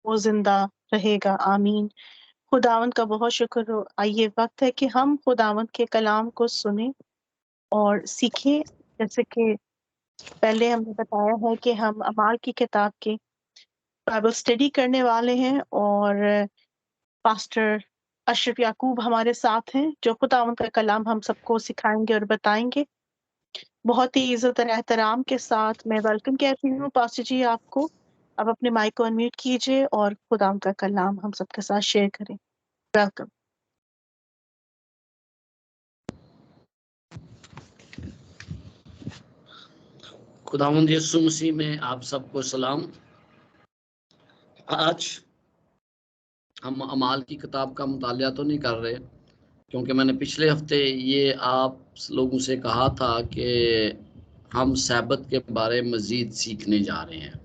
वो जिंदा रहेगा। आमीन। खुदावंद का बहुत शुक्र हो। आइए वक्त है कि हम खुदावंद के कलाम को सुने और सीखें। जैसे कि पहले हमने बताया है कि हम अमाल की किताब के बाइबल स्टडी करने वाले हैं और पास्टर अशरफ याकूब हमारे साथ हैं जो खुदावंद का कलाम हम सबको सिखाएंगे और बताएंगे। बहुत ही इज्जत और एहतराम के साथ मैं वेलकम कहती हूँ पास्टर जी आपको। अब अपने माइक को अनम्यूट कीजिए और खुदावंद का कलाम हम सबके साथ शेयर करें। वेलकम। खुदावंद यीशु मसीह में आप सबको सलाम। आज हम अमाल की किताब का मुतालिया तो नहीं कर रहे, क्योंकि मैंने पिछले हफ्ते ये आप लोगों से कहा था कि हम सैबत के बारे में मजीद सीखने जा रहे हैं।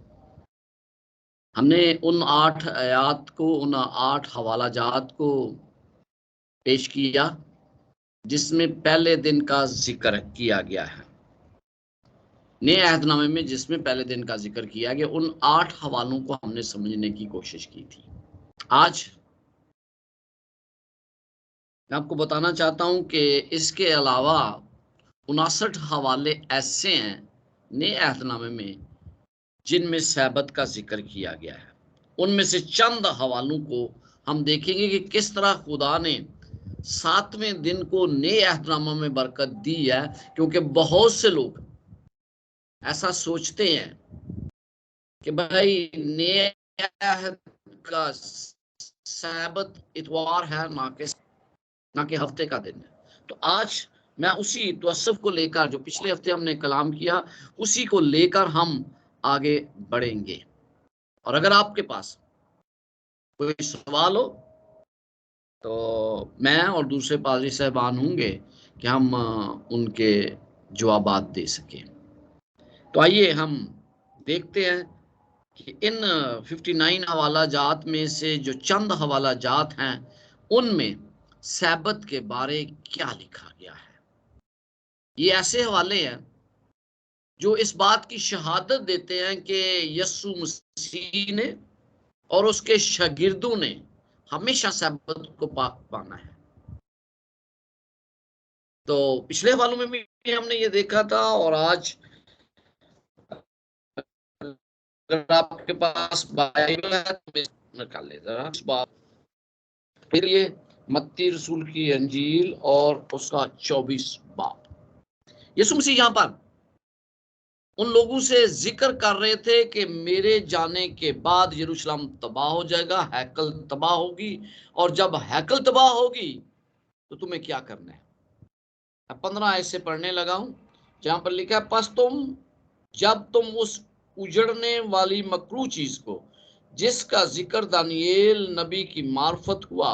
हमने उन 8 आयात को, उन 8 हवाला जात को पेश किया जिसमें पहले दिन का जिक्र किया गया है। नए अहदनामे में जिसमें पहले दिन का जिक्र किया गया, उन 8 हवालों को हमने समझने की कोशिश की थी। आज मैं आपको बताना चाहता हूं कि इसके अलावा 59 हवाले ऐसे हैं नए अहदनामे में जिनमें सैबत का जिक्र किया गया है। उनमें से चंद हवालों को हम देखेंगे कि किस तरह खुदा ने 7वें दिन को नए अहदनामे में बरकत दी है, क्योंकि बहुत से लोग ऐसा सोचते हैं कि भाई नए अहद का सैबत इतवार है, ना कि हफ्ते का दिन है। तो आज मैं उसी तवस्सुफ को लेकर, जो पिछले हफ्ते हमने कलाम किया, उसी को लेकर हम आगे बढ़ेंगे। और अगर आपके पास कोई सवाल हो तो मैं और दूसरे पादरी साहबान होंगे कि हम उनके जवाबात दे सकें। तो आइए हम देखते हैं कि इन 59 हवाला जात में से जो चंद हवाला जात हैं उनमें सैबत के बारे क्या लिखा गया है। ये ऐसे हवाले हैं जो इस बात की शहादत देते हैं कि यीशु मसीह ने और उसके शागिर्दों ने हमेशा सैबत को पाक माना है। तो पिछले हवालों में भी हमने ये देखा था, और आज अगर आपके पास बाइबल है तो निकाल ले जरा इस बात। फिर ये मत्ती रसूल की अंजील और उसका 24 बाब। यीशु मसीह यहाँ पर उन लोगों से जिक्र कर रहे थे कि मेरे जाने के बाद यरूशलेम तबाह हो जाएगा, हैकल तबाह होगी, और जब हैकल तबाह होगी तो तुम्हें क्या करना है। 15 आयत से पढ़ने लगा हूं, जहां पर लिखा है, पस जब तुम उस उजड़ने वाली मकरू चीज को जिसका जिक्र दानियेल नबी की मार्फत हुआ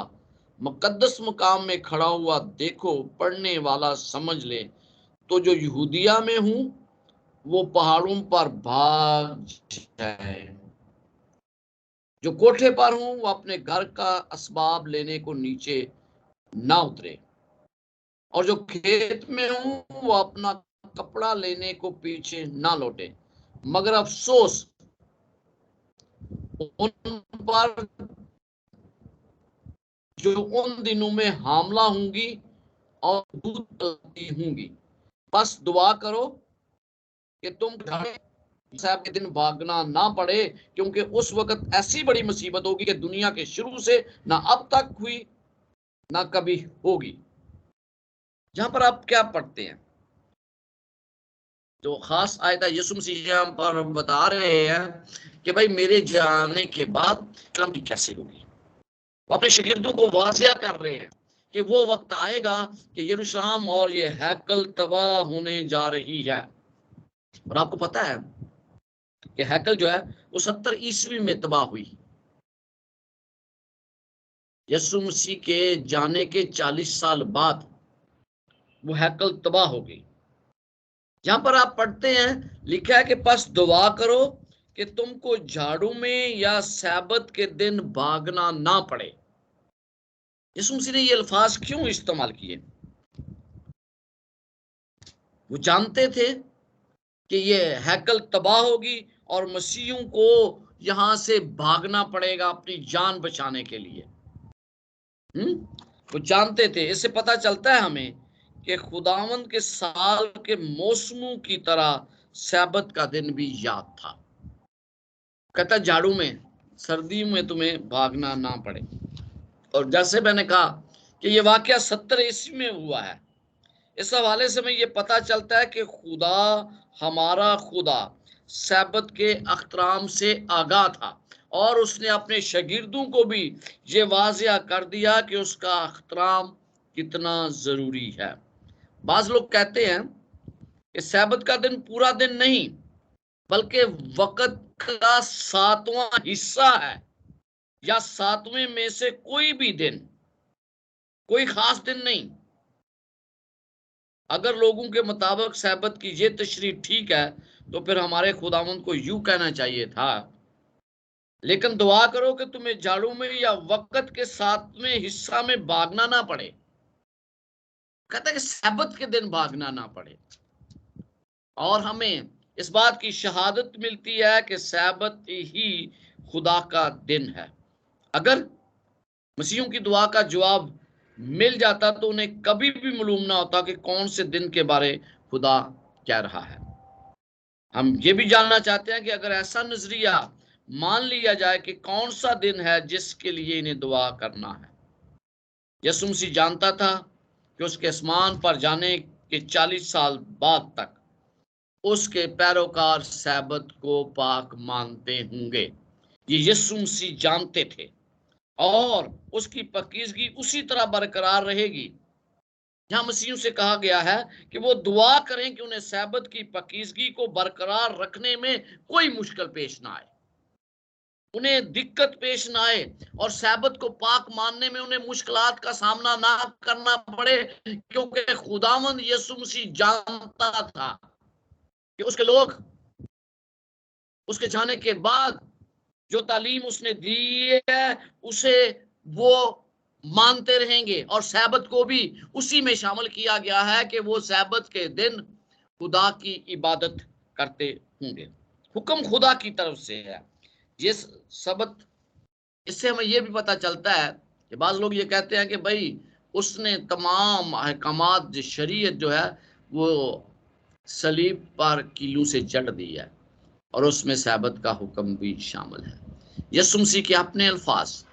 मुकद्दस मुकाम में खड़ा हुआ देखो, पढ़ने वाला समझ ले, तो जो यहूदिया में हूं वो पहाड़ों पर भाग जाए, जो कोठे पर हूं वो अपने घर का असबाब लेने को नीचे ना उतरे, और जो खेत में हूं वो अपना कपड़ा लेने को पीछे ना लौटे, मगर अफसोस उन पर जो उन दिनों में हामला होंगी और दूध पिलाती होंगी। बस दुआ करो कि तुम साहब के दिन भागना ना पड़े, क्योंकि उस वक्त ऐसी बड़ी मुसीबत होगी कि दुनिया के शुरू से ना अब तक हुई ना कभी होगी। जहां पर आप क्या पढ़ते हैं, तो खास आयत है यीशु मसीह यहाँ पर बता रहे हैं कि भाई मेरे जाने के बाद कलाम कैसे होगी। वो अपने शागिर्दों को वाजिया कर रहे हैं कि वो वक्त आएगा कि यरूशलेम और ये हैकल तबाह होने जा रही है। और आपको पता है कि हैकल जो है वो 70 ईस्वी में तबाह हुई। यीशु मसीह के जाने के 40 साल बाद वो हैकल तबाह हो गई। जहां पर आप पढ़ते हैं, लिखा है कि बस दुआ करो कि तुमको झाड़ू में या सैबत के दिन भागना ना पड़े। यीशु मसीह ने ये अल्फाज क्यों इस्तेमाल किए? वो जानते थे कि ये हैकल तबाह होगी और मसीहों को यहां से भागना पड़ेगा अपनी जान बचाने के लिए। वो जानते थे। इससे पता चलता है हमें कि खुदावंद के साल के मौसमों की तरह सैबत का दिन भी याद था। कहता झाड़ू में, सर्दी में तुम्हें भागना ना पड़े। और जैसे मैंने कहा कि ये वाकया 70 ईस्वी में हुआ है। इस हवाले से हमें ये पता चलता है कि खुदा, हमारा खुदा सैबत के अख्तराम से आगाह था और उसने अपने शागिर्दों को भी ये वाजिया कर दिया कि उसका अख्तराम कितना जरूरी है। बाज लोग कहते हैं कि सैबत का दिन पूरा दिन नहीं बल्कि वक़्त का 7वां हिस्सा है, या 7वें में से कोई भी दिन, कोई खास दिन नहीं। अगर लोगों के मुताबिक सैबत की ये तशरीह ठीक है तो फिर हमारे खुदावंद को यूं कहना चाहिए था, लेकिन दुआ करो कि तुम्हें झाड़ू में या वक़्त के 7वें हिस्सा में भागना ना पड़े। कहता है कि सैबत के दिन भागना ना पड़े। और हमें इस बात की शहादत मिलती है कि सैबत ही खुदा का दिन है। अगर मसीहों की दुआ का जवाब मिल जाता तो उन्हें कभी भी मालूम ना होता कि कौन से दिन के बारे खुदा कह रहा है। हम ये भी जानना चाहते हैं कि अगर ऐसा नजरिया मान लिया जाए कि कौन सा दिन है जिसके लिए इन्हें दुआ करना है। यीशु मसीह जानता था कि उसके आसमान पर जाने के 40 साल बाद तक उसके पैरोकार सैबत को पाक मानते होंगे। ये यीशु मसीह जानते थे और उसकी पाकीज़गी उसी तरह बरकरार रहेगी। जहां मसीह से कहा गया है कि वो दुआ करें कि उन्हें सैबत की पाकीज़गी को बरकरार रखने में कोई मुश्किल पेश ना आए, उन्हें दिक्कत पेश ना आए और सैबत को पाक मानने में उन्हें मुश्किलात का सामना ना करना पड़े, क्योंकि खुदावंद यीशु मसीह जानता था कि उसके लोग उसके जाने के बाद जो तालीम उसने दी है उसे वो मानते रहेंगे। और सैबत को भी उसी में शामिल किया गया है कि वो सैबत के दिन खुदा की इबादत करते होंगे। हुक्म खुदा की तरफ से है ये सबत। इससे हमें ये भी पता चलता है कि बाज लोग ये कहते हैं कि भाई उसने तमाम अहकामात शरीयत जो है वो सलीब पर कीलों से जड़ दी है और उसमें सैबत का हुक्म भी शामिल है। यीशु मसीह के अपने अल्फाज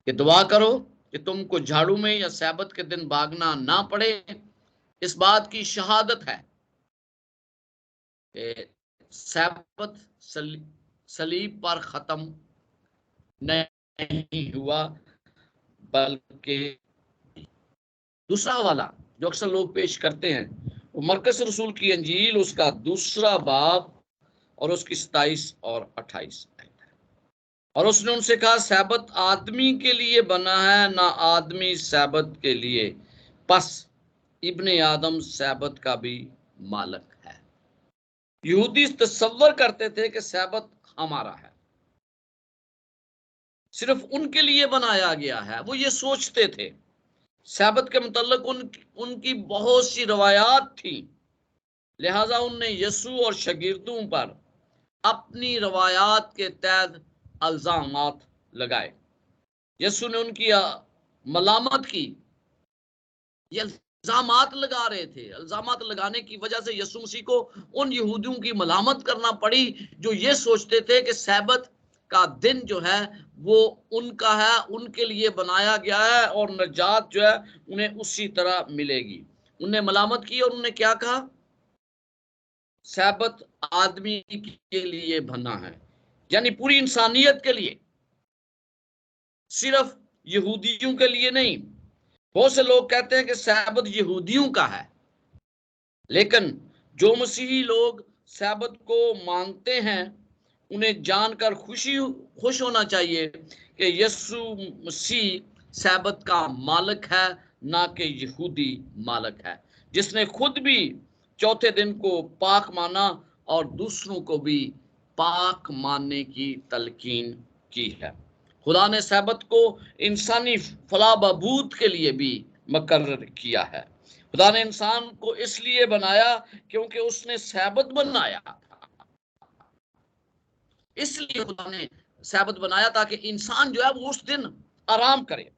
कि दुआ करो कि तुमको झाड़ू में या सैबत के दिन भागना ना पड़े, इस बात की शहादत है कि सैबत सलीब पर खत्म नहीं हुआ, बल्कि दूसरा वाला जो अक्सर लोग पेश करते हैं वो मरकस रसूल की अंजील उसका 2 बाब और उसकी 27 और 28। और उसने उनसे कहा सैबत आदमी के लिए बना है, ना आदमी सैबत के लिए, बस इब्ने आदम सैबत का भी मालिक है। यहूदी तसव्वुर करते थे कि सैबत हमारा है, सिर्फ उनके लिए बनाया गया है। वो ये सोचते थे। सैबत के मुतल्लिक उनकी बहुत सी रवायात थी, लिहाजा उनने यीशु और शागिर्दों पर अपनी रवायात के तहत अल्जामात लगाए। यीशु ने उनकी मलामत की। ये इल्जामात लगा रहे थे। इल्जामात लगाने की वजह से यीशु मसीह को उन यहूदियों की मलामत करना पड़ी जो ये सोचते थे कि सैबत का दिन जो है वो उनका है, उनके लिए बनाया गया है और नजात जो है उन्हें उसी तरह मिलेगी। उन्हें मलामत की और उन्होंने क्या कहा, सैबत आदमी के लिए बना है, यानी पूरी इंसानियत के लिए, सिर्फ यहूदियों के लिए नहीं। बहुत से लोग कहते हैं कि सैबत यहूदियों का है, लेकिन जो मसीही लोग सैबत को मानते हैं उन्हें जानकर खुश होना चाहिए कि यीशु मसीह सैबत का मालिक है, ना कि यहूदी मालिक है, जिसने खुद भी चौथे दिन को पाक माना और दूसरों को भी पाक मानने की तलकीन की है। खुदा ने सैबत को इंसानी फलाह बहबूद के लिए भी मुकर्रर किया है। खुदा ने इंसान को इसलिए बनाया क्योंकि उसने सैबत बनाया था। इसलिए खुदा ने सैबत बनाया ताकि इंसान जो है वो उस दिन आराम करे।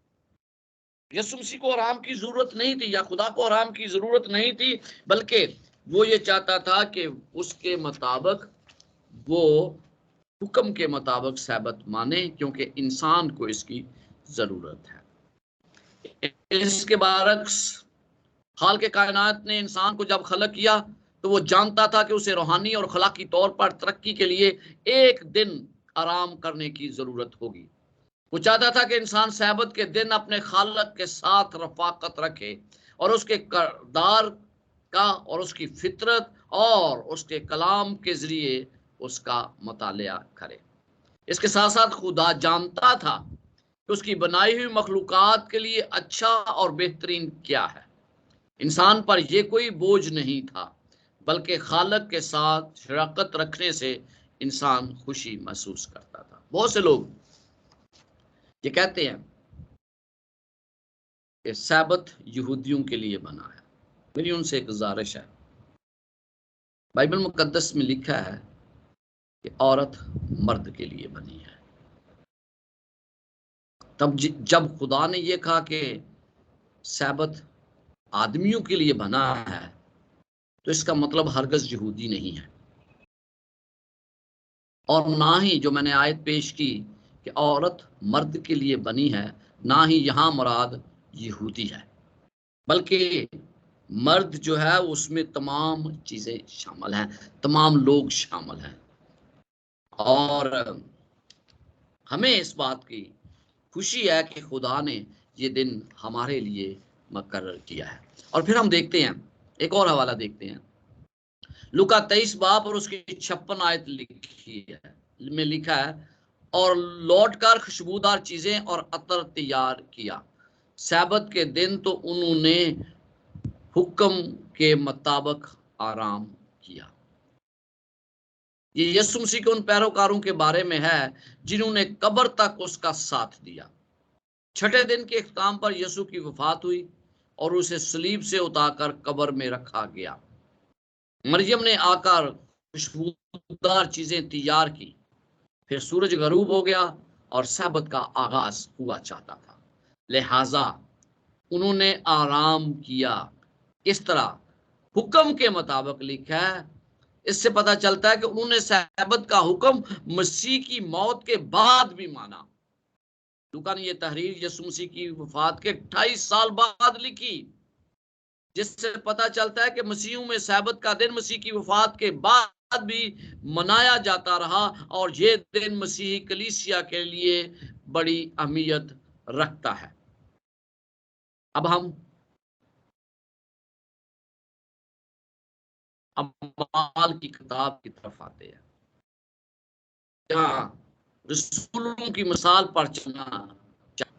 यीशु मसीह को आराम की जरूरत नहीं थी, या खुदा को आराम की जरूरत नहीं थी, बल्कि वो ये चाहता था कि उसके मुताबिक, वो हुक्म के मुताबिक सैबत माने, क्योंकि इंसान को इसकी जरूरत है। इसके बरक्स हाल के कायनात ने इंसान को जब खलक किया तो वो जानता था कि उसे रूहानी और अखलाकी तौर पर तरक्की के लिए एक दिन आराम करने की जरूरत होगी। वो चाहता था कि इंसान सैबत के दिन अपने खालक के साथ रफाकत रखे और उसके किरदार का और उसकी फितरत और उसके कलाम के जरिए उसका मुतालिया करे। इसके साथ साथ खुदा जानता था कि उसकी बनाई हुई मखलूकात के लिए अच्छा और बेहतरीन क्या है। इंसान पर यह कोई बोझ नहीं था, बल्कि खालक के साथ शराकत रखने से इंसान खुशी महसूस करता था। बहुत से लोग ये कहते हैं कि सैबत यहूदियों के लिए बना है। मेरी उनसे एक गुजारिश है, बाइबल मुकद्दस में लिखा है कि औरत मर्द के लिए बनी है। तब जब खुदा ने यह कहा कि सैबत आदमियों के लिए बना है, तो इसका मतलब हरगिज़ यहूदी नहीं है, और ना ही जो मैंने आयत पेश की कि औरत मर्द के लिए बनी है, ना ही यहां मुराद यहूदी है, बल्कि मर्द जो है उसमें तमाम चीजें शामिल हैं, तमाम लोग शामिल हैं। और हमें इस बात की खुशी है कि खुदा ने ये दिन हमारे लिए मुकर्रर किया है। और फिर हम देखते हैं, एक और हवाला देखते हैं, लूका 23 बाब और उसकी 56 आयत लिखी है, में लिखा है, और लौटकर खुशबूदार चीजें और अतर तैयार किया। सैबत के दिन तो उन्होंने हुक्म के मुताबिक आराम किया। ये यीशु मसीह के उन पैरोकारों के बारे में है जिन्होंने कब्र तक उसका साथ दिया। छठे दिन के इख्तिताम पर यीशु की वफात हुई और उसे सलीब से उतारकर कब्र में रखा गया। मरियम ने आकर खुशबूदार चीजें तैयार की। फिर सूरज गरूब हो गया और सब्त का आगाज हुआ चाहता था, लिहाजा उन्होंने आराम किया। इस तरह हुक्म के मुताबिक लिखा है। इससे पता चलता है कि उन्होंने सब्त का हुक्म मसीह की मौत के बाद भी माना। लूका ने यह तहरीर यीशु मसीह की वफात के 28 साल बाद लिखी, जिससे पता चलता है कि मसीहों में सब्त का दिन मसीह की वफात के बाद भी मनाया जाता रहा, और ये दिन मसीही कलीसिया के लिए बड़ी अहमियत रखता है। अब हम अमाल की किताब की तरफ आते हैं, जहां रसूलों की मिसाल पर चलना चाहिए।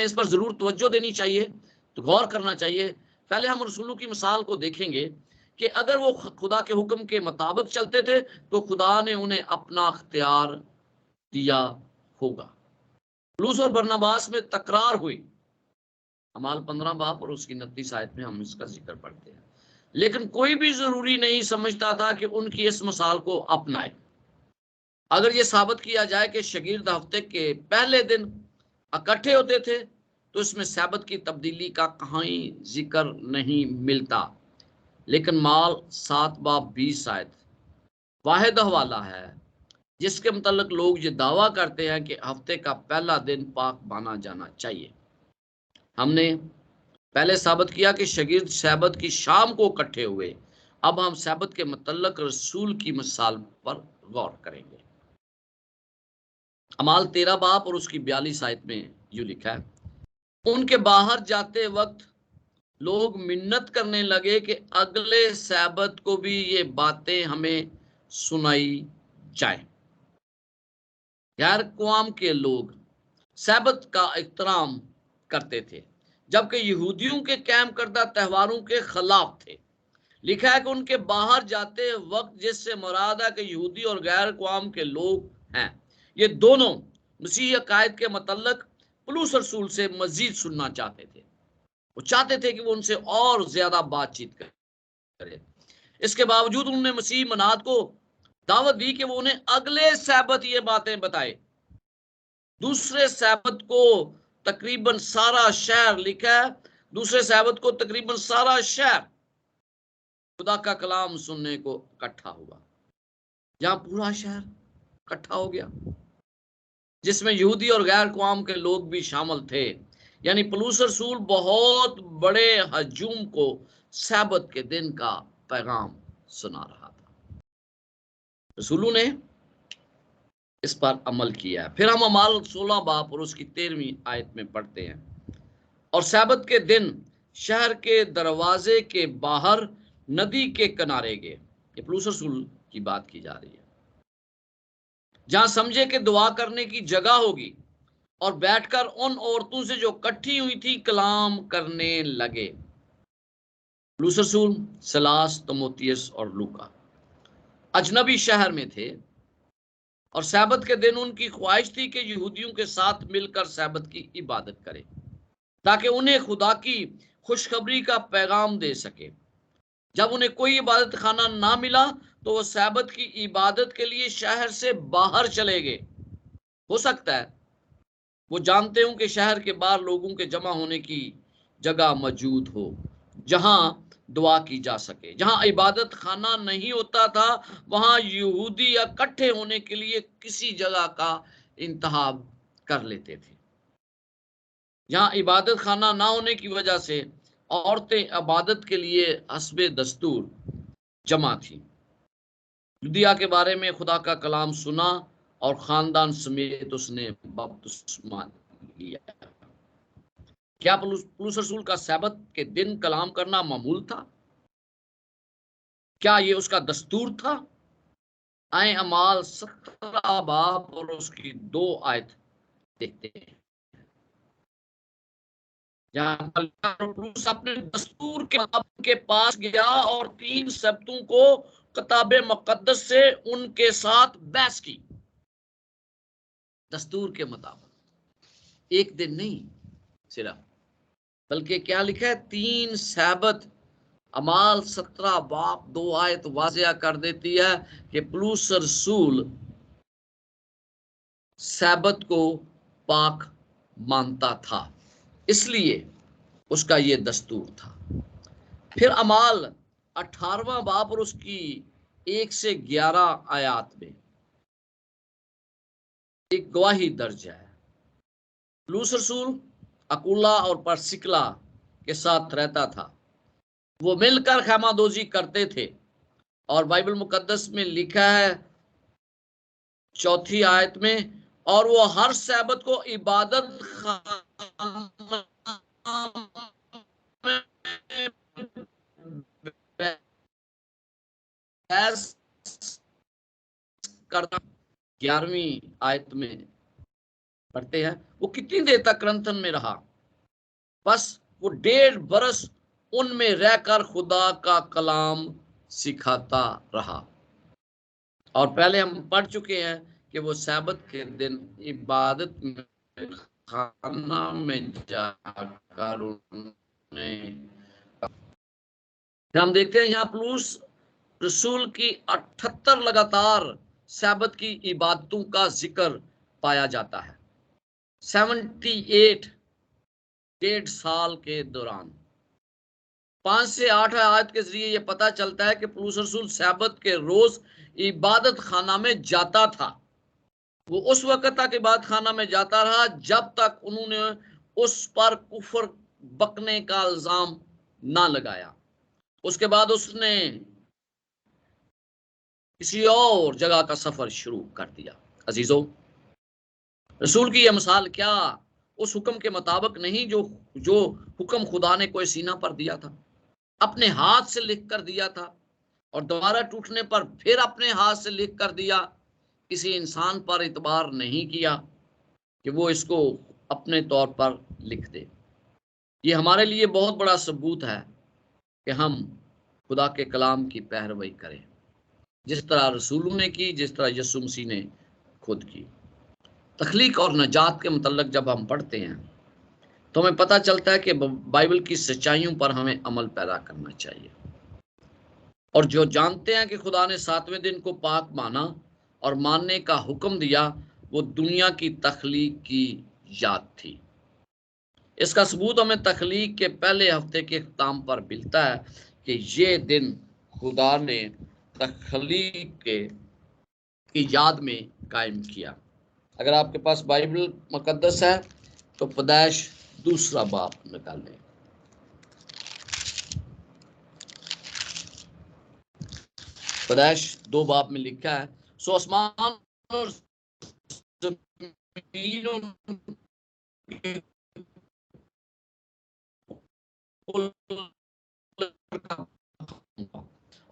इस पर जरूर तवज्जो देनी चाहिए, तो गौर करना चाहिए। पहले हम रसूलों की मिसाल को देखेंगे कि अगर वो खुदा के हुक्म के मुताबिक चलते थे तो खुदा ने उन्हें अपना अख्तियार दिया होगा। पौलुस और बरनबास में तकरार हुई, अमाल 15 बाब और उसकी 29 आयत में हम इसका जिक्र पढ़ते हैं। लेकिन कोई भी जरूरी नहीं समझता था कि उनकी इस मिसाल को अपनाए। अगर ये साबित किया जाए कि शागिर्द हफ्ते के पहले दिन इकट्ठे होते थे, तो इसमें सब्त की तब्दीली का कहीं जिक्र नहीं मिलता। लेकिन माल 7 बाब 20 आयत वाहिद हवाला है जिसके मुतालिक लोग ये दावा करते हैं कि हफ्ते का पहला दिन पाक माना जाना चाहिए। हमने पहले साबित किया कि शागिर्द सब्त की शाम को इकट्ठे हुए। अब हम सब्त के मुतालिक रसूल की मिसाल पर गौर करेंगे। अमाल 13 बाब और उसकी 42 आयत में यूं लिखा है, उनके बाहर जाते वक्त लोग मिन्नत करने लगे कि अगले सब्त को भी ये बातें हमें सुनाई जाए। गैर कौम के लोग सब्त का एहतराम करते थे, जबकि यहूदियों के कायम करदा त्योहारों के खिलाफ थे। लिखा है कि उनके बाहर जाते वक्त, जिससे मुराद है कि यहूदी और गैर कौम के लोग हैं, ये दोनों मसीह अकायद के मतलब पौलुस रसूल से मजीद सुनना चाहते थे। वो चाहते थे कि वो उनसे और ज्यादा बातचीत करे। इसके बावजूद उन्होंने मसीह मनाद को दावत दी कि वो उन्हें अगले सैबत ये बातें बताए। दूसरे सैबत को तकरीबन सारा शहर, लिखा है दूसरे सैबत को तकरीबन सारा शहर खुदा का कलाम सुनने को इकट्ठा हुआ। जहां पूरा शहर इकट्ठा हो गया, जिसमें यहूदी और गैर कौम के लोग भी शामिल थे। यानी पौलुस रसूल बहुत बड़े हजूम को सैबत के दिन का पैगाम सुना रहा था। रसूलों ने इस पर अमल किया है। फिर हम अमाल 16 बाब और उसकी 13वीं आयत में पढ़ते हैं, और सैबत के दिन शहर के दरवाजे के बाहर नदी के किनारे गए। ये पौलुस रसूल की बात की जा रही है, जहां समझे कि दुआ करने की जगह होगी, और बैठकर उन औरतों से जो इकट्ठी हुई थी कलाम करने लगे। पौलुस रसूल, सलास, तीमुथियुस और लूका अजनबी शहर में थे, और सैबत के दिन उनकी ख्वाहिश थी कि यहूदियों के साथ मिलकर सैबत की इबादत करें, ताकि उन्हें खुदा की खुशखबरी का पैगाम दे सके। जब उन्हें कोई इबादत खाना ना मिला तो वो सैबत की इबादत के लिए शहर से बाहर चले गए। हो सकता है वो जानते हो कि शहर के बाहर लोगों के जमा होने की जगह मौजूद हो, जहां दुआ की जा सके। जहां इबादत खाना नहीं होता था, वहां यहूदी इकट्ठे होने के लिए किसी जगह का इंतखाब कर लेते थे। जहां इबादत खाना ना होने की वजह से औरतें इबादत के लिए हस्बे दस्तूर जमा थी। लुदिया के बारे में खुदा का कलाम सुना और खानदान समेत उसने बपतिस्मा लिया। क्या पौलुस रसूल का सैबत के दिन कलाम करना मामूल था? क्या ये उसका दस्तूर था? आए अमाल 17 बाब और उसकी 2 आयत देखते हैं, जहां पौलुस अपने दस्तूर के मुताबिक के पास गया और 3 सबतों को किताबे मुकद्दस से उनके साथ बहस की। दस्तूर के मुताबिक एक दिन नहीं सिर्फ, बल्कि क्या लिखा है, 3 सैबत। अमाल 17 बाब 2 आयत वाजिया कर देती है कि पौलुस रसूल सैबत को पाक मानता था, इसलिए उसका ये दस्तूर था। फिर अमाल 18वां बाब और उसकी 1 से 11 आयात में एक गवाही दर्ज है। पौलुस रसूल अकुला और परसिकला के साथ रहता था। वो मिलकर खैमादोजी करते थे, और बाइबल मुकद्दस में लिखा है 4 आयत में, और वो हर सैबत को इबादत करता। 11वीं आयत में पढ़ते हैं, वो कितनी देर तक क्रंथन में रहा? बस वो 1.5 बरस उनमें रहकर खुदा का कलाम सिखाता रहा। और पहले हम पढ़ चुके हैं कि वो सैबत के दिन इबादत में खाना में जाकर हम देखते हैं यहाँ पौलुस रसूल की 78 लगातार सैबत की इबादतों का जिक्र पाया जाता है। 78 1.5 साल के दौरान 5 से 8 आयत के जरिए यह पता चलता है कि पौलुस रसूल सैबत के रोज इबादत खाना में जाता था। वो उस वक्त तक इबादत खाना में जाता रहा जब तक उन्होंने उस पर कुफर बकने का इल्जाम ना लगाया। उसके बाद उसने किसी और जगह का सफर शुरू कर दिया। अजीजों, रसूल की यह मिसाल क्या उस हुक्म के मुताबिक नहीं जो हुक्म खुदा ने कोई सीना पर दिया था, अपने हाथ से लिख कर दिया था, और दोबारा टूटने पर फिर अपने हाथ से लिख कर दिया। किसी इंसान पर इतबार नहीं किया कि वो इसको अपने तौर पर लिख दे। ये हमारे लिए बहुत बड़ा सबूत है कि हम खुदा के कलाम की पैरवी करें, जिस तरह रसूलों ने की, जिस तरह यीशु मसीह ने खुद की। तख्लीक और नजात के मतलब जब हम पढ़ते हैं तो हमें पता चलता है कि बाइबल की सच्चाइयों पर हमें अमल पैदा करना चाहिए। और जो जानते हैं कि खुदा ने 7वें दिन को पाक माना और मानने का हुक्म दिया, वो दुनिया की तख्लीक की याद थी। इसका सबूत हमें तख्लीक के पहले हफ्ते के इख्तिताम पर मिलता है कि ये दिन खुदा ने तख्लीक की याद में कायम किया। अगर आपके पास बाइबल मुकद्दस है तो पैदाइश 2 बाब निकालें। पैदाइश 2 बाब में लिखा है, सो आसमान और जमीन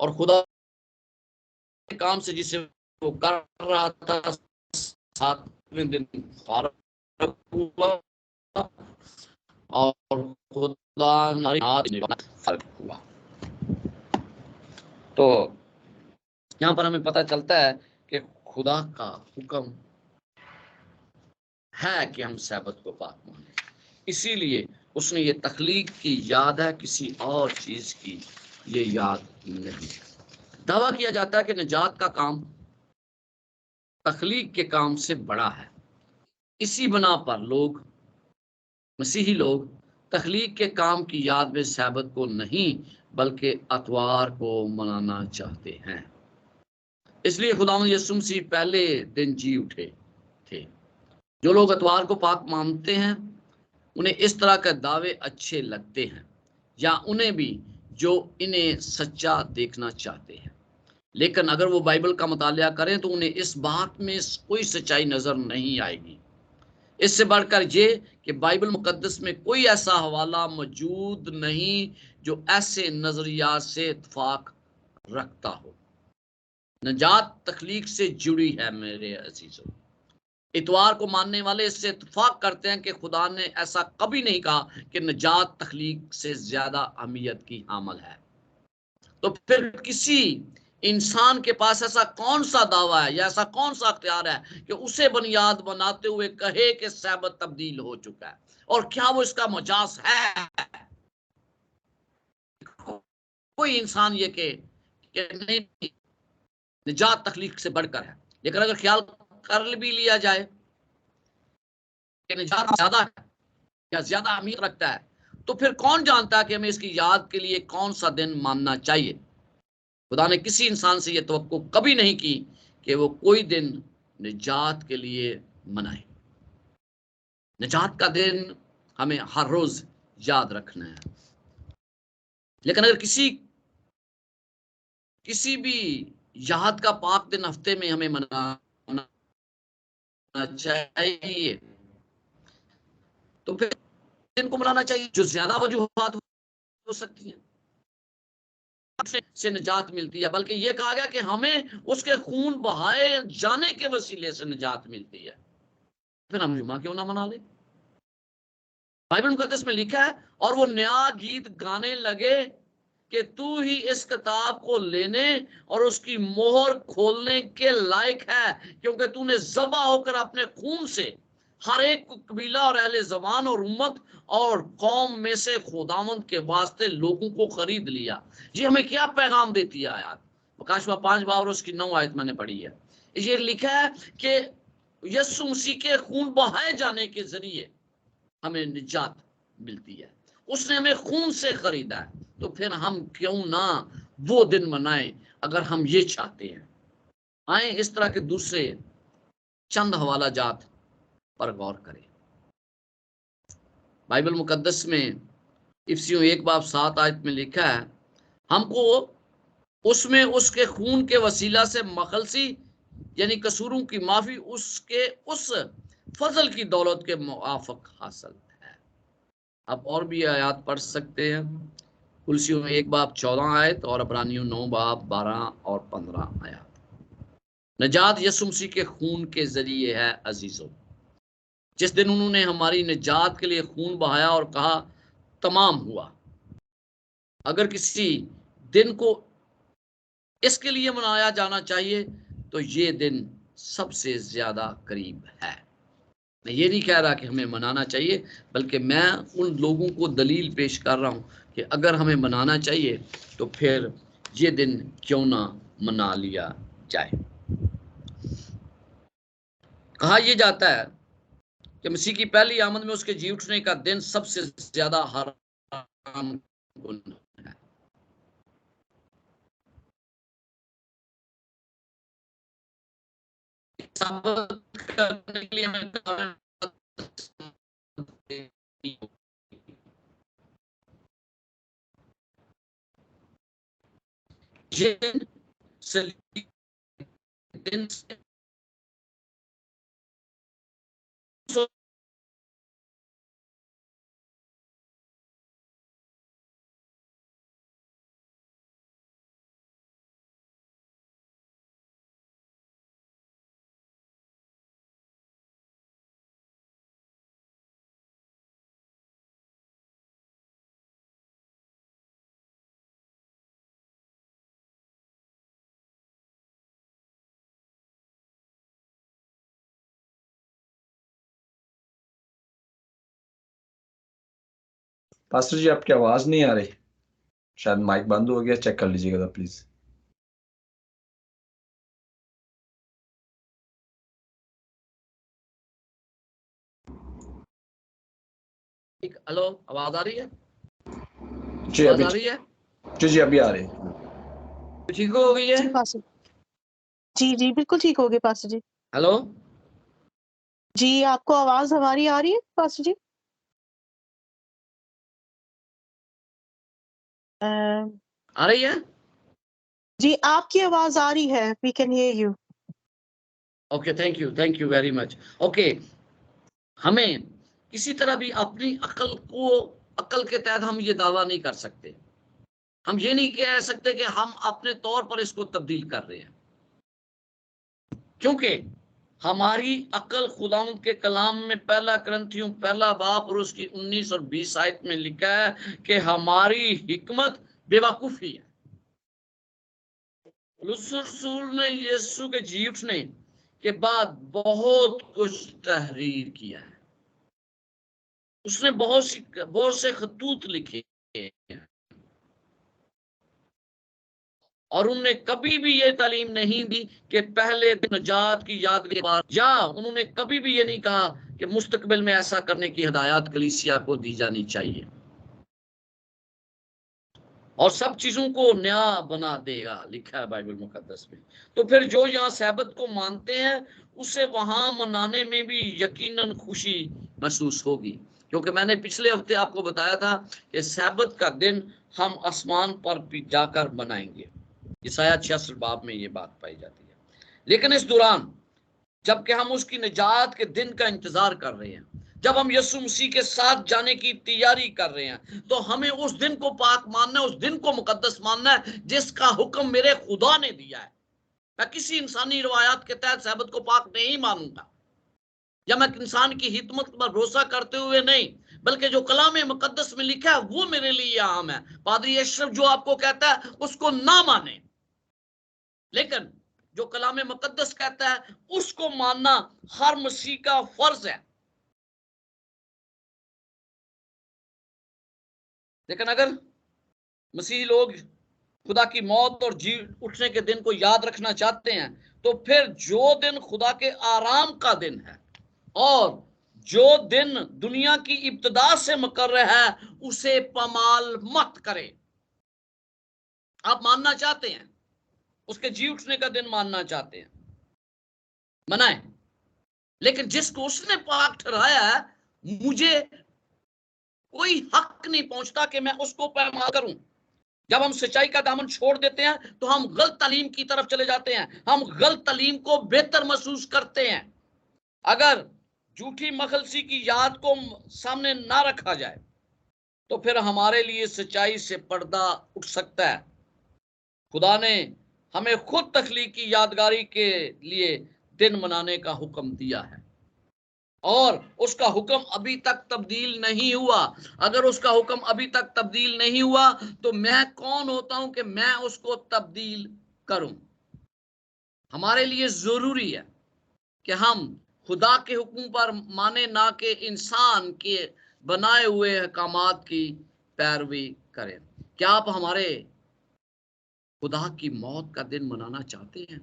और खुदा के काम से जिसे वो कर रहा था 7वें दिन फारग हुआ और खुदा फारग हुआ। तो यहाँ पर हमें पता चलता है कि खुदा का हुक्म है कि हम सब्त को पाक माने, इसीलिए उसने ये तख्लीक की याद है, किसी और चीज की ये याद नहीं। दावा किया जाता है कि निजात का काम तख्लीक के काम से बड़ा है। इसी बना पर लोग, मसीही लोग, तख्लीक के काम की याद में सब्त को नहीं बल्कि अतवार को मनाना चाहते हैं। इसलिए खुदावंद यीशु मसीह पहले दिन जी उठे थे। जो लोग अतवार को पाक मानते हैं उन्हें इस तरह के दावे अच्छे लगते हैं, या उन्हें भी जो इन्हें सच्चा देखना चाहते हैं। लेकिन अगर वो बाइबल का मुतालिया करें तो उन्हें इस बात में कोई सच्चाई नजर नहीं आएगी। इससे बढ़कर ये कि बाइबल मुकद्दस में कोई ऐसा हवाला मौजूद नहीं जो ऐसे नजरियात से इत्तेफाक रखता हो। नजात तख्लीक से जुड़ी है मेरे अजीजों। इतवार को मानने वाले इससे इत्तेफाक करते हैं कि खुदा ने ऐसा कभी नहीं कहा कि नजात तख्लीक से ज्यादा अहमियत की हामल है। तो फिर किसी इंसान के पास ऐसा कौन सा दावा है या ऐसा कौन सा अख्तियार है कि उसे बुनियाद बनाते हुए कहे कि सब्त तब्दील हो चुका है? और क्या वो इसका मजाज है? कोई इंसान ये कि नहीं, निजात तख्लीक से बढ़कर है। लेकिन अगर ख्याल कर भी लिया जाए कि निजात ज्यादा है या ज्यादा अहमियत रखता है, तो फिर कौन जानता है कि हमें इसकी याद के लिए कौन सा दिन मानना चाहिए? खुदा ने किसी इंसान से यह तवक्को कभी नहीं की कि वो कोई दिन निजात के लिए मनाए। निजात का दिन हमें हर रोज याद रखना है। लेकिन अगर किसी भी याद का पाक दिन हफ्ते में हमें मनाना चाहिए, तो फिर दिन को मनाना चाहिए जो ज्यादा वजूहात हो सकती है से निजात मिलती है, बल्कि यह कहा गया कि हमें उसके खून बहाए जाने के वसीले से निजात मिलती है। फिर हम जुमा क्यों ना मना ले? बाइबल मुकद्दस में लिखा है, और वो नया गीत गाने लगे कि तू ही इस किताब को लेने और उसकी मोहर खोलने के लायक है, क्योंकि तूने ज़बा होकर अपने खून से हर एक कबीला और अहले ज़बान और उम्मत और कौम में से खुदावंद के वास्ते लोगों को खरीद लिया। ये हमें क्या पैगाम देती है आयत? मुकाशवा 5 बाब और उसकी 9 आयत मैंने पढ़ी है। ये लिखा है कि यीशु मसीह के खून बहाए जाने के जरिए हमें निजात मिलती है। उसने हमें खून से खरीदा है, तो फिर हम क्यों ना वो दिन मनाएं अगर हम ये चाहते हैं। आए इस तरह के दूसरे चंद हवाला जात पर गौर करें। बाइबल मुकद्दस में इफिसियों 1 बाब 7 आयत में लिखा है, हमको उसमें उसके खून के वसीला से मखलसी यानी कसूरों की माफी उसके उस फजल की दौलत के मुआफिक हासिल है। आप और भी आयत पढ़ सकते हैं। कुलसियों 1 बाब 14 आयत और अबरानियों 9 बाब 12 और 15 आयत। निजात यीशु मसीह के खून के जरिए है अजीजों। जिस दिन उन्होंने हमारी निजात के लिए खून बहाया और कहा तमाम हुआ। अगर किसी दिन को इसके लिए मनाया जाना चाहिए तो ये दिन सबसे ज्यादा करीब है। मैं ये नहीं कह रहा कि हमें मनाना चाहिए, बल्कि मैं उन लोगों को दलील पेश कर रहा हूं कि अगर हमें मनाना चाहिए तो फिर ये दिन क्यों ना मना लिया जाए। कहा यह जाता है कि मसीह की पहली आमद में उसके जी उठने का दिन सबसे ज्यादा हराम है। करने के लिए हमें दिन से पास्टर जी आपकी आवाज नहीं आ रही, शायद माइक बंद हो गया, चेक कर लीजिएगा प्लीज। हेलो, आवाज आ रही है? जी आवाज अभी आ रही है? जी अभी आ रही है। ठीक हो गई है? जी पास्टर जी बिल्कुल ठीक हो गए पास्टर जी। हेलो जी आपको आवाज हमारी आ रही है पास्टर जी? अ, आ रही है? जी आपकी आवाज आ रही है, we can hear you. Okay, thank you very much. Okay, हमें किसी तरह भी अपनी अकल के तहत हम ये दावा नहीं कर सकते। हम ये नहीं कह सकते कि हम अपने तौर पर इसको तब्दील कर रहे हैं, क्योंकि हमारी अकल खुदावंद के कलाम में पहला कुरिन्थियों पहला बाब और उसकी 19 और 20 आयत में लिखा है कि हमारी हिकमत बेवकूफी है। रसूल ने यीशु के जी उठने के बाद बहुत कुछ तहरीर किया है। उसने बहुत से खतूत लिखे और उन्होंने कभी भी ये तालीम नहीं दी कि पहले दिन नजात की याद के बाद, या उन्होंने कभी भी ये नहीं कहा कि मुस्तकबिल में ऐसा करने की हिदायत कलीसिया को दी जानी चाहिए और सब चीजों को नया बना देगा, लिखा है बाइबल मुकद्दस में। तो फिर जो यहाँ सैबत को मानते हैं उसे वहां मनाने में भी यकीनन खुशी महसूस होगी, क्योंकि मैंने पिछले हफ्ते आपको बताया था कि सैबत का दिन हम आसमान पर भी जाकर मनाएंगे। ईसाया 66 बाब में ये बात पाई जाती है। लेकिन इस दौरान जबकि हम उसकी निजात के दिन का इंतजार कर रहे हैं, जब हम यीशु मसीह के साथ जाने की तैयारी कर रहे हैं, तो हमें उस दिन को पाक मानना है, उस दिन को मुकद्दस मानना है जिसका हुक्म मेरे खुदा ने दिया है। मैं किसी इंसानी रवायात के तहत सैबत को पाक नहीं मानूंगा, या मैं इंसान की हिकमत पर भरोसा करते हुए नहीं, बल्कि जो कलाम मुकद्दस में लिखा है वो मेरे लिए अहम है। पादरी अशरफ जो आपको कहता है उसको ना माने, लेकिन जो कलाम मुकद्दस कहता है उसको मानना हर मसीह का फर्ज है। लेकिन अगर मसीह लोग खुदा की मौत और जी उठने के दिन को याद रखना चाहते हैं, तो फिर जो दिन खुदा के आराम का दिन है और जो दिन दुनिया की इब्तिदा से मुकर्रर है, उसे पमाल मत करें। आप मानना चाहते हैं, उसके जी उठने का दिन मानना चाहते हैं, मनाएं, लेकिन जिसको उसने पाक ठहराया है, मुझे कोई हक नहीं पहुंचता कि मैं उसको पैमाल करूं। जब हम सच्चाई का दामन छोड़ देते हैं तो हम गलत तालीम की तरफ चले जाते हैं, हम गलत तालीम को बेहतर महसूस करते हैं। अगर झूठी मखलसी की याद को सामने ना रखा जाए तो फिर हमारे लिए सच्चाई से पर्दा उठ सकता है। खुदा ने हमें खुद तख्लीकी यादगारी के लिए दिन मनाने का हुक्म दिया है और उसका हुक्म अभी तक तब्दील नहीं हुआ। अगर उसका हुक्म अभी तक तब्दील नहीं हुआ तो मैं कौन होता हूं कि मैं उसको तब्दील करूं। हमारे लिए जरूरी है कि हम खुदा के हुक्म पर माने, ना कि इंसान के बनाए हुए अहकामात की पैरवी करें। क्या आप हमारे खुदा की मौत का दिन मनाना चाहते हैं?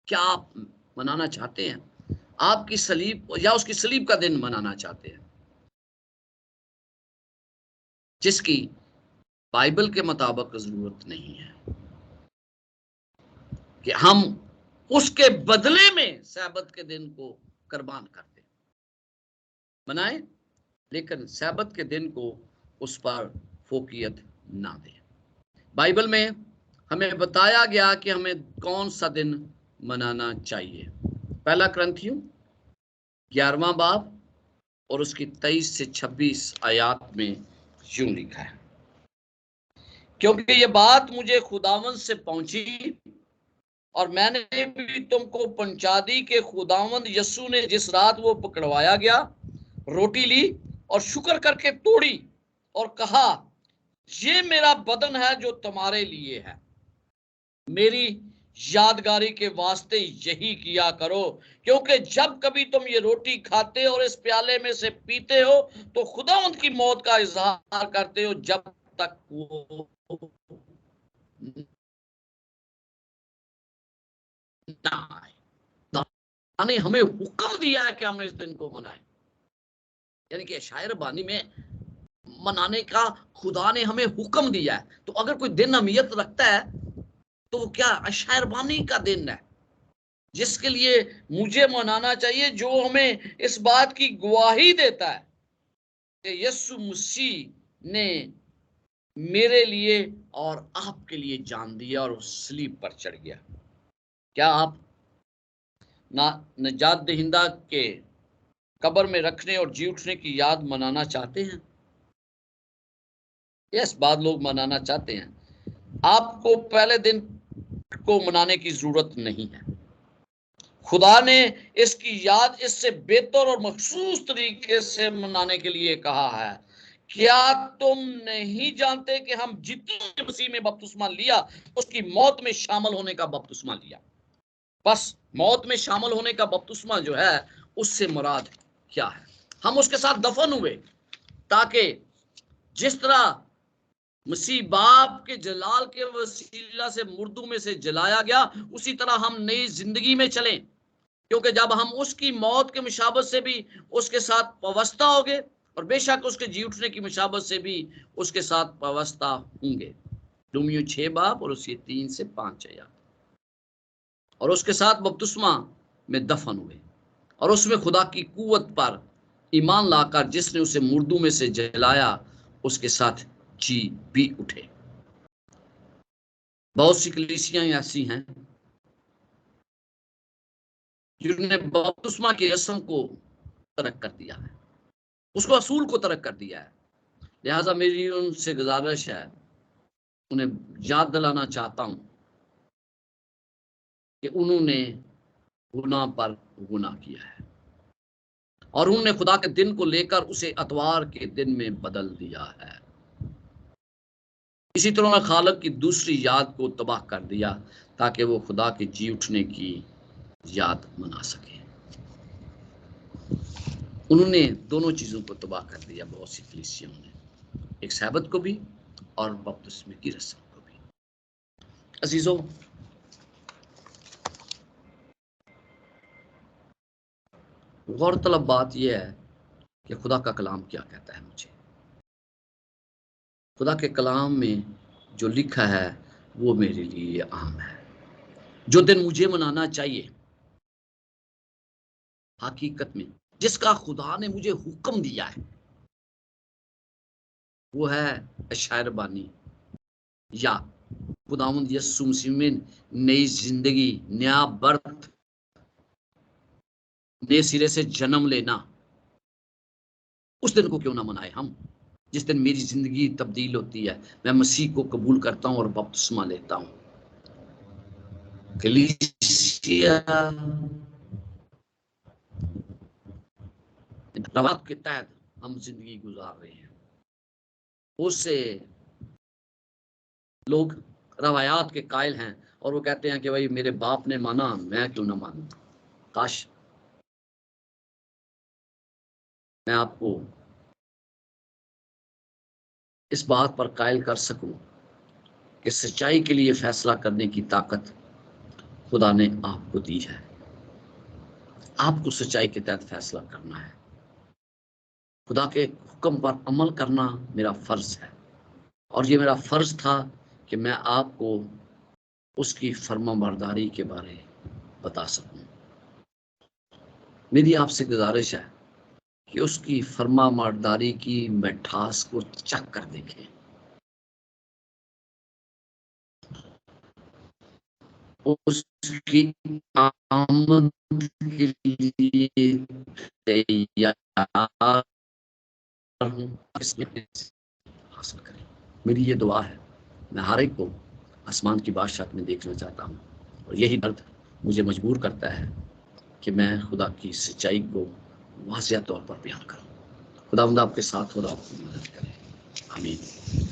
क्या आप मनाना चाहते हैं? आपकी सलीब या उसकी सलीब का दिन मनाना चाहते हैं, जिसकी बाइबल के मुताबिक जरूरत नहीं है कि हम उसके बदले में सैबत के दिन को कुर्बान कर दें, मनाएं, लेकिन सैबत के दिन को उस पर फोकियत ना दें। बाइबल में हमें बताया गया कि हमें कौन सा दिन मनाना चाहिए। पहला क्रंथियों 11वां बाब और उसकी 23 से 26 आयात में यूं लिखा है, क्योंकि ये बात मुझे खुदावंद से पहुंची और मैंने भी तुमको पहुंचा दी कि खुदावंद यीशु ने जिस रात वो पकड़वाया गया, रोटी ली और शुक्र करके तोड़ी और कहा, ये मेरा बदन है जो तुम्हारे लिए है, मेरी यादगारी के वास्ते यही किया करो। क्योंकि जब कभी तुम ये रोटी खाते और इस प्याले में से पीते हो तो खुदावंद की मौत का इजहार करते हो जब तक वो ना आए। खुदा ने हमें हुक्म दिया है कि हम इस दिन को मनाएं, यानी कि शायर बानी में मनाने का खुदा ने हमें हुक्म दिया है। तो अगर कोई दिन अहमियत रखता है तो वो क्या शायरबानी का दिन है, जिसके लिए मुझे मनाना चाहिए, जो हमें इस बात की गवाही देता है कि यीशु मसीह ने मेरे लिए और आपके लिए जान दिया और उस सलीब पर चढ़ गया। क्या आप नजात दहिंदा के कब्र में रखने और जी उठने की याद मनाना चाहते हैं? यस, बाद लोग मनाना चाहते हैं। आपको पहले दिन को मनाने की जरूरत नहीं है। खुदा ने इसकी याद इससे बेहतर और मखसूस तरीके से मनाने के लिए कहा है। क्या तुम नहीं जानते कि हम जितने मसीह में बपतिस्मा लिया उसकी मौत में शामिल होने का बपतिस्मा लिया? बस मौत में शामिल होने का बपतिस्मा जो है, उससे मुराद क्या है? हम उसके साथ दफन हुए ताकि जिस तरह मसीह बाप के जलाल के वसीला से मुर्दों में से जलाया गया, उसी तरह हम नई जिंदगी में चलें। क्योंकि जब हम उसकी मौत के मुशाबत से भी उसके साथ पवस्ता होंगे और बेशक उसके जी उठने की मुशाबत से भी उसके साथ पवस्ता होंगे। रोमियो 6 बाब और उसके 3 से 5 आयत। और उसके साथ बपतिस्मा में दफन हुए और उसमें खुदा की कुव्वत पर ईमान लाकर जिसने उसे मुर्दों में से जलाया उसके साथ जी भी उठे। बहुत सी कलीसियां ऐसी हैं जिन्होंने बपतिस्मा की रस्म को तरक कर दिया है, उसको असूल को तरक कर दिया है। लिहाजा मेरी उनसे गुजारिश है, उन्हें याद दिलाना चाहता हूं कि उन्होंने गुनाह पर गुनाह किया है और उन्होंने खुदा के दिन को लेकर उसे अतवार के दिन में बदल दिया है। इसी तरह उन्होंने खालिक की दूसरी याद को तबाह कर दिया ताकि वो खुदा के जी उठने की याद मना सके। उन्होंने दोनों चीजों को तबाह कर दिया, बहुत सी कलीसियाओं ने, एक सैबत को भी और बपतिस्मे की रस्म को भी। अजीजों, गौरतलब बात यह है कि खुदा का कलाम क्या कहता है मुझे। खुदा के कलाम में जो लिखा है वो मेरे लिए आम है। जो दिन मुझे मनाना चाहिए, हकीकत में जिसका खुदा ने मुझे हुक्म दिया है, वो है शायरबानी या खुदावंद यीशु मसीह में नई जिंदगी, नया बर्थ, नए सिरे से जन्म लेना। उस दिन को क्यों ना मनाए हम, जिस दिन मेरी जिंदगी तब्दील होती है, मैं मसीह को कबूल करता हूं और बपतिस्मा लेता हूं। कलीसिया रवायत के तहत हम जिंदगी गुजार रहे हैं। उससे लोग रवायात के कायल हैं और वो कहते हैं कि भाई मेरे बाप ने माना, मैं क्यों ना मानूं। काश मैं आपको इस बात पर कायल कर सकूं कि सच्चाई के लिए फैसला करने की ताकत खुदा ने आपको दी है। आपको सच्चाई के तहत फैसला करना है। खुदा के हुक्म पर अमल करना मेरा फर्ज है, और ये मेरा फर्ज था कि मैं आपको उसकी फर्माबरदारी के बारे बता सकूं। मेरी आपसे गुजारिश है कि उसकी फर्माबरदारी की मिठास को चख कर देखें। उसकी आमद के लिए तैयार हूं, इसमें हासिल करें। मेरी ये दुआ है। मैं हर एक को आसमान की बादशाहत में देखना चाहता हूँ, और यही दर्द मुझे मजबूर करता है कि मैं खुदा की सच्चाई को वाज़िह तौर पर बयान करूँ। खुदावंद आपके साथ हो, आपकी मदद करें। आमीन।